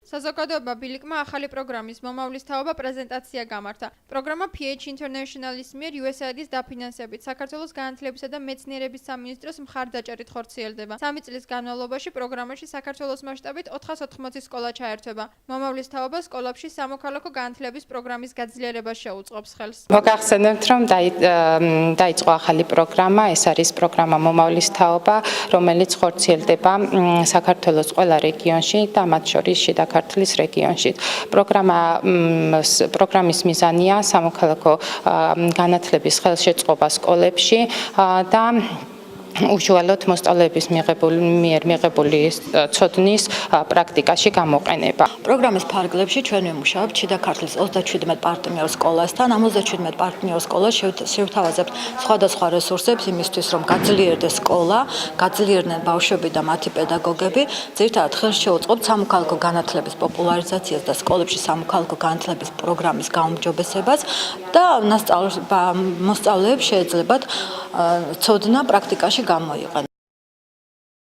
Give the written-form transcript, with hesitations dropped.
საზოგადოება ბილიკმა ახალი პროგრამის მომავლის თაობა პრეზენტაცია გამართა. პროგრამა PH International-ის მიერ USAID-ის დაფინანსებით საქართველოს განათლებისა და მეცნიერების სამინისტროს მხარდაჭერით ხორციელდება. 3 წლის განმავლობაში პროგრამაში საქართველოს მასშტაბით 480 სკოლა ჩაერთვება. მომავლის თაობა სკოლებში სამოქალაქო განათლების პროგრამის გაძლიერებას შეუწყობს ხელს. მოგახსენებთ, რომ დაიწყო ახალი პროგრამა, ეს არის პროგრამა მომავლის თაობა, რომელიც ხორციელდება საქართველოს ყველა რეგიონში და მათ შორის შიდა ქართლის რეგიონში. პროგრამის მიზანია სამოქალაქო განათლების ხელშეწყობა სკოლებში და უშუალოდ მოსწავლეების მიერ მიღებული ცოდნის პრაქტიკაში გამოყენება. პროგრამის ფარგლებში ჩვენ ვიმუშავებთ შიდა ქართლის 37 პარტნიორ სკოლასთან. ამ 37 პარტნიორ სკოლას შევთავაზებთ სხვადასხვა რესურსებს იმისთვის, რომ გაძლიერდეს სკოლა, გაძლიერდნენ ბავშვები და მათი პედაგოგები. ძირითადად ხელს შეუწყობთ სამოქალაქო განათლების პოპულარიზაციას და სკოლებში სამოქალაქო განათლების პროგრამის გაუმჯობესებას და მოსწავლეებს შეეძლებათ ცოდნა პრაქტიკაში გამოიყენო.